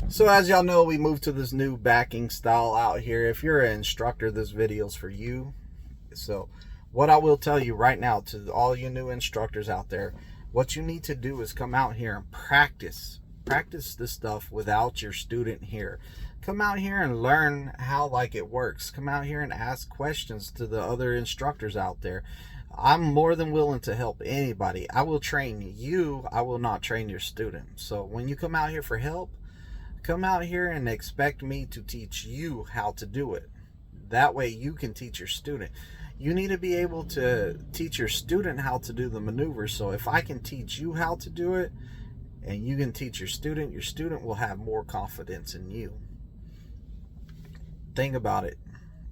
So as y'all know, we moved to this new backing style out here. If you're an instructor, this video's for you. So what I will tell you right now to all you new instructors out there, what you need to do is come out here and practice this stuff without your student here. Come out here and learn how it works. Come out here and ask questions to the other instructors out there. I'm more than willing to help anybody. I will train you. I will not train your student. So when you come out here for help, come out here and expect me to teach you how to do it. That way you can teach your student. You need to be able to teach your student how to do the maneuvers. So if I can teach you how to do it and you can teach your student will have more confidence in you. Think about it.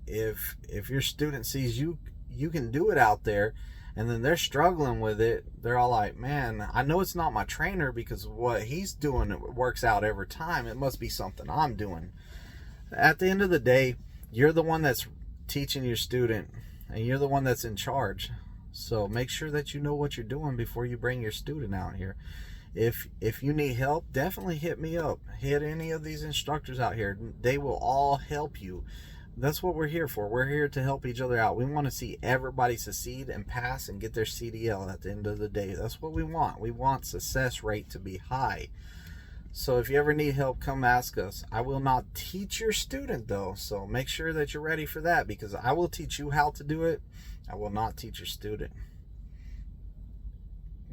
If your student sees you can do it out there, and then they're struggling with it, they're all like, man, I know it's not my trainer because what he's doing works out every time. It must be something I'm doing. At the end of the day, you're the one that's teaching your student, and you're the one that's in charge. So make sure that you know what you're doing before you bring your student out here. If you need help, definitely hit me up. Hit any of these instructors out here. They will all help you. That's what we're here for. We're here to help each other out. We want to see everybody succeed and pass and get their CDL at the end of the day. That's what we want. We want success rate to be high. So if you ever need help, come ask us. I will not teach your student though, so make sure that you're ready for that, because I will teach you how to do it. I will not teach your student.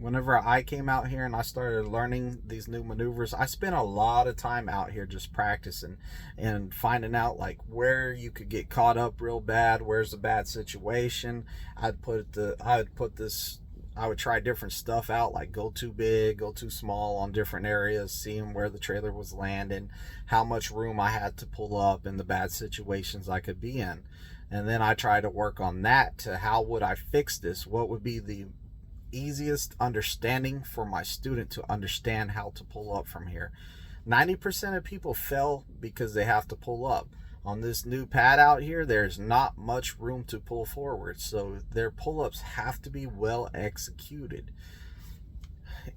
Whenever I came out here and I started learning these new maneuvers, I spent a lot of time out here just practicing and finding out where you could get caught up real bad, where's the bad situation. I would try different stuff out, like go too big, go too small on different areas, seeing where the trailer was landing, how much room I had to pull up, and the bad situations I could be in. And then I try to work on that to how would I fix this? What would be the easiest understanding for my student to understand how to pull up from here. 90% of people fail because they have to pull up. On this new pad out here, there's not much room to pull forward, so their pull-ups have to be well executed.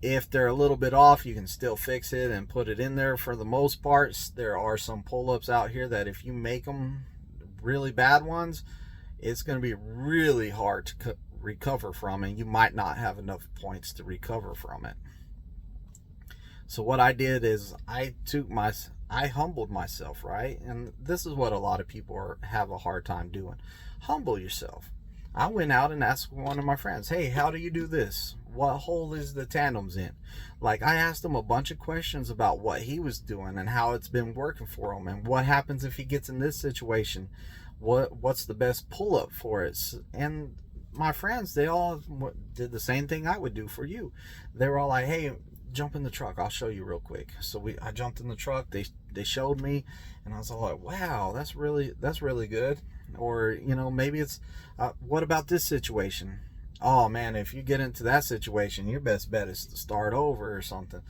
If they're a little bit off, you can still fix it and put it in there. For the most part, there are some pull-ups out here that if you make them really bad ones, it's going to be really hard to recover from, and you might not have enough points to recover from it. So what I did is I humbled myself, right? And this is what a lot of people have a hard time doing. Humble yourself. I went out and asked one of my friends, hey, how do you do this? What hole is the tandems in? I asked him a bunch of questions about what he was doing and how it's been working for him, and what happens if he gets in this situation. What's the best pull-up for it? And my friends, they all did the same thing I would do for you. They were all like, hey, jump in the truck, I'll show you real quick. So I jumped in the truck, they showed me, and I was all like, wow, that's really good. Or maybe it's what about this situation? Oh man, if you get into that situation, your best bet is to start over or something.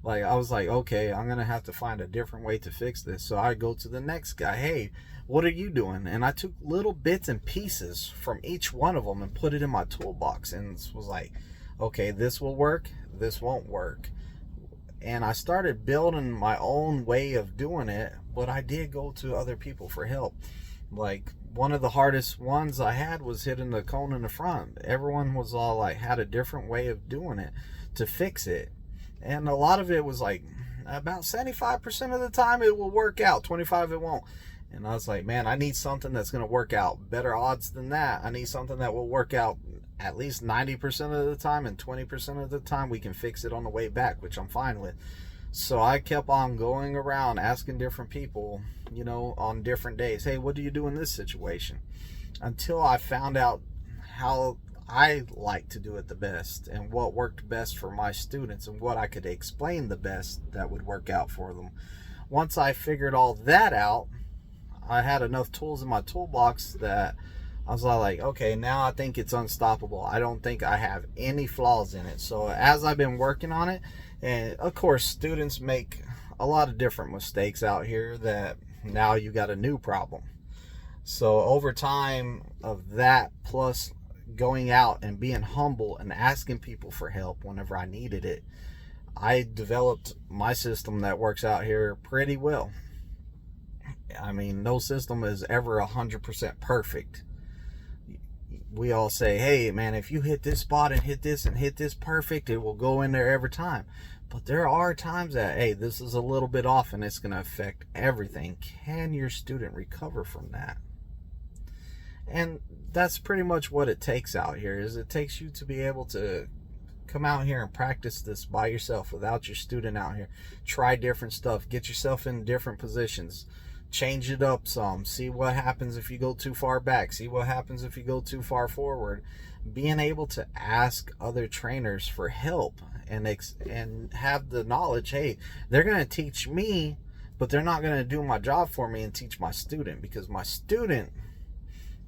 I was like, okay, I'm gonna have to find a different way to fix this. So I go to the next guy, hey, what are you doing? And I took little bits and pieces from each one of them and put it in my toolbox, and was like, okay, this will work, this won't work. And I started building my own way of doing it, but I did go to other people for help. One of the hardest ones I had was hitting the cone in the front. Everyone was all had a different way of doing it to fix it. And a lot of it was about 75% of the time it will work out, 25% it won't. And I was like, man, I need something that's going to work out. Better odds than that. I need something that will work out at least 90% of the time, and 20% of the time we can fix it on the way back, which I'm fine with. So I kept on going around asking different people, on different days, hey, what do you do in this situation? Until I found out how I like to do it the best, and what worked best for my students, and what I could explain the best that would work out for them. Once I figured all that out, I had enough tools in my toolbox that I was like, okay, now I think it's unstoppable. I don't think I have any flaws in it. So as I've been working on it, and of course students make a lot of different mistakes out here, that now you got a new problem. So over time of that, plus going out and being humble and asking people for help whenever I needed it, I developed my system that works out here pretty well. I mean, no system is ever 100% perfect. We all say, hey man, if you hit this spot and hit this perfect, it will go in there every time. But there are times that, hey, this is a little bit off and it's going to affect everything. Can your student recover from that? And that's pretty much what it takes out here. Is it takes you to be able to come out here and practice this by yourself without your student out here. Try different stuff. Get yourself in different positions. Change it up some. See what happens if you go too far back. See what happens if you go too far forward. Being able to ask other trainers for help and have the knowledge, hey, they're going to teach me, but they're not going to do my job for me and teach my student, because my student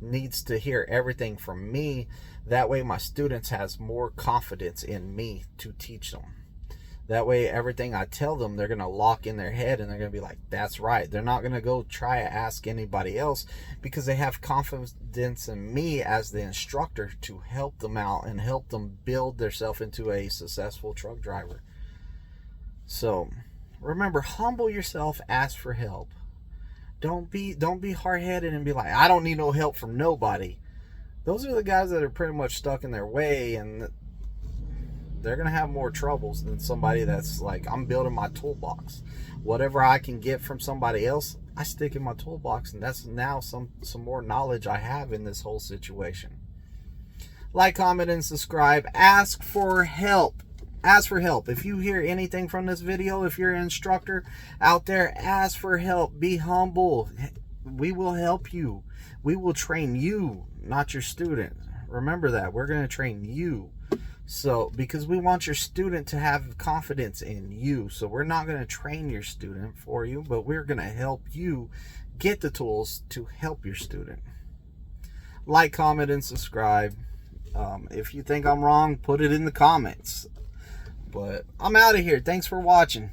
needs to hear everything from me. That way my students has more confidence in me to teach them. That way everything I tell them, they're going to lock in their head and they're going to be like, that's right. They're not going to go try to ask anybody else, because they have confidence in me as the instructor to help them out and help them build themselves into a successful truck driver. So remember, humble yourself, ask for help. Don't be hard-headed and be like, I don't need no help from nobody. Those are the guys that are pretty much stuck in their way, and they're going to have more troubles than somebody that's like, I'm building my toolbox. Whatever I can get from somebody else, I stick in my toolbox, and that's now some more knowledge I have in this whole situation. Like, comment, and subscribe. Ask for help. Ask for help. If you hear anything from this video, if you're an instructor out there, ask for help. Be humble. We will help you. We will train you, not your student. Remember that. We're going to train you. So, because we want your student to have confidence in you. So we're not going to train your student for you, but we're going to help you get the tools to help your student. Like, comment, and subscribe. If you think I'm wrong, put it in the comments. But I'm out of here. Thanks for watching.